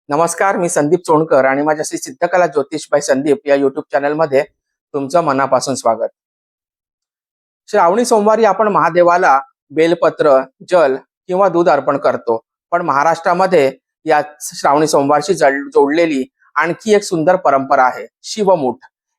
नमस्कार, मी संदीप चोणकर आणि माझ्या श्री सिद्धकला ज्योतिष बाय संदीप या युट्यूब चॅनलमध्ये तुमचं मनापासून स्वागत. श्रावणी सोमवारी आपण महादेवाला बेलपत्र, जल किंवा दूध अर्पण करतो. पण महाराष्ट्रामध्ये या श्रावणी सोमवारशी जोडलेली आणखी एक सुंदर परंपरा आहे, शिवमूठ.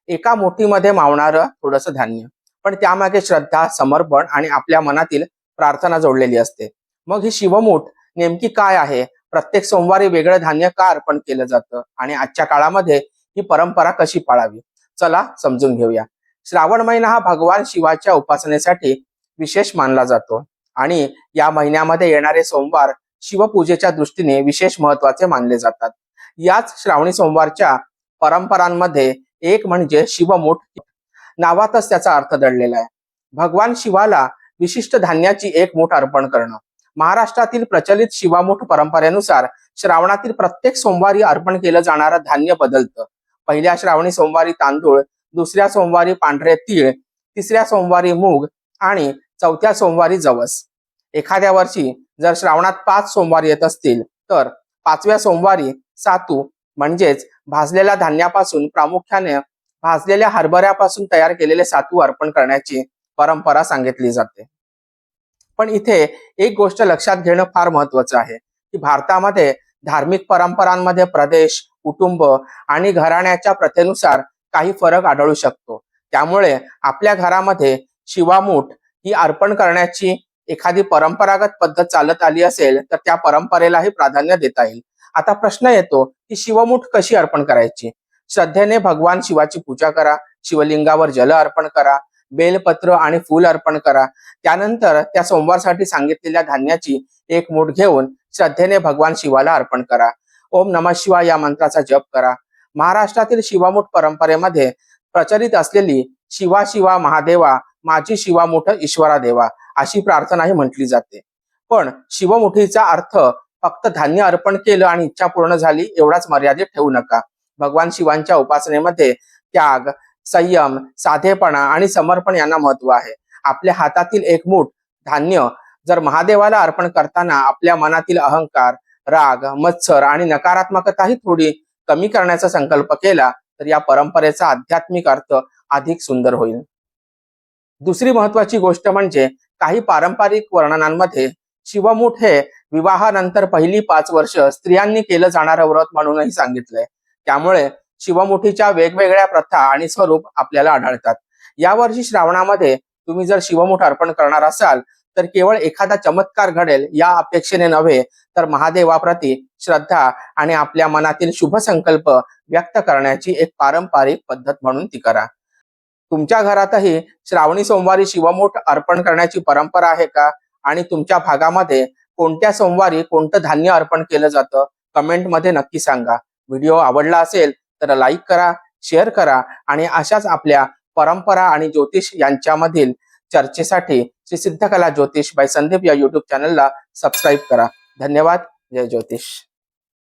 एका मुठीमध्ये मावणारं थोडंसं धान्य, पण त्यामागे श्रद्धा, समर्पण आणि आपल्या मनातील प्रार्थना जोडलेली असते. मग ही शिवमूठ नेमकी काय आहे? प्रत्येक सोमवारी वेगळं धान्य का अर्पण केलं जातं आणि आजच्या काळामध्ये ही परंपरा कशी पाळावी, चला समजून घेऊया. श्रावण महिना हा भगवान शिवाच्या उपासनेसाठी विशेष मानला जातो आणि या महिन्यामध्ये येणारे सोमवार शिवपूजेच्या दृष्टीने विशेष महत्वाचे मानले जातात. याच श्रावणी सोमवारच्या परंपरांमध्ये एक म्हणजे शिवमूठ. नावातच त्याचा अर्थ दडलेला आहे. भगवान शिवाला विशिष्ट धान्याची एक मूठ अर्पण करणं. महाराष्ट्रातील प्रचलित शिवामूठ परंपरेनुसार श्रावणातील प्रत्येक सोमवारी अर्पण केलं जाणारं धान्य बदलतं. पहिल्या श्रावणी सोमवारी तांदूळ, दुसऱ्या सोमवारी पांढरे तीळ, तिसऱ्या सोमवारी मूग आणि चौथ्या सोमवारी जवस. एखाद्या वर्षी जर श्रावणात 5 सोमवार येत असतील तर 5व्या सोमवारी सातू म्हणजेच भाजलेल्या धान्यापासून, प्रामुख्याने भाजलेल्या हरभऱ्यापासून तयार केलेले सातू अर्पण करण्याची परंपरा सांगितली जाते. पण इथे एक गोष्ट लक्षात घेणं फार महत्वाचं आहे की भारतामध्ये धार्मिक परंपरांमध्ये प्रदेश, कुटुंब आणि घराण्याच्या प्रथेनुसार काही फरक आढळू शकतो. त्यामुळे आपल्या घरामध्ये शिवामूठ ही अर्पण करण्याची एखादी परंपरागत पद्धत चालत आली असेल तर त्या परंपरेलाही प्राधान्य देता येईल. आता प्रश्न येतो की शिवमूठ कशी अर्पण करायची? श्रद्धेने भगवान शिवाची पूजा करा, शिवलिंगावर जल अर्पण करा, बेलपत्र आणि फूल अर्पण करा. त्यानंतर त्या सोमवारसाठी सांगितलेल्या धान्याची एक मूठ घेऊन श्रद्धेने भगवान शिवाला अर्पण करा. ओम नमः शिवाय या मंत्राचा जप करा. महाराष्ट्रातील शिवामूठ परंपरेमध्ये प्रचलित असलेली शिवा शिवा महादेवा माझी शिवामूठ ईश्वरा देवा अशी प्रार्थनाही म्हटली जाते. पण शिवमुठीचा अर्थ फक्त धान्य अर्पण केलं आणि इच्छा पूर्ण झाली एवढाच मर्यादित ठेवू नका. भगवान शिवांच्या उपासनेमध्ये त्याग, संयम, साधेपणा आणि समर्पण यांना महत्व आहे. आपल्या हातातील एक मूठ धान्य जर महादेवाला अर्पण करताना आपल्या मनातील अहंकार, राग, मत्सर आणि नकारात्मकताही थोडी कमी करण्याचा संकल्प केला तर या परंपरेचा आध्यात्मिक अर्थ अधिक सुंदर होईल. दुसरी महत्वाची गोष्ट म्हणजे काही पारंपरिक वर्णनांमध्ये शिवमूठ हे विवाहानंतर पहिली 5 वर्ष स्त्रियांनी केलं जाणारं व्रत म्हणूनही सांगितलंय. त्यामुळे शिवमुठीच्या वेगवेगळ्या प्रथा आणि स्वरूप आपल्याला आढळतात. यावर्षी श्रावणामध्ये तुम्ही जर शिवमूठ अर्पण करणार असाल तर केवळ एखादा चमत्कार घडेल या अपेक्षेने नव्हे तर महादेवाप्रती श्रद्धा आणि आपल्या मनातील शुभ संकल्प व्यक्त करण्याची एक पारंपरिक पद्धत म्हणून ती करा. तुमच्या घरातही श्रावणी सोमवारी शिवमूठ अर्पण करण्याची परंपरा आहे का? आणि तुमच्या भागामध्ये कोणत्या सोमवारी कोणतं धान्य अर्पण केलं जातं? कमेंटमध्ये नक्की सांगा. व्हिडिओ आवडला असेल तर लाईक करा, शेअर करा आणि अशाच आपल्या परंपरा आणि ज्योतिष यांच्यामधील चर्चेसाठी श्री सिद्धकला ज्योतिष बाय संदीप या युट्यूब चॅनलला सबस्क्राईब करा. धन्यवाद. जय ज्योतिष.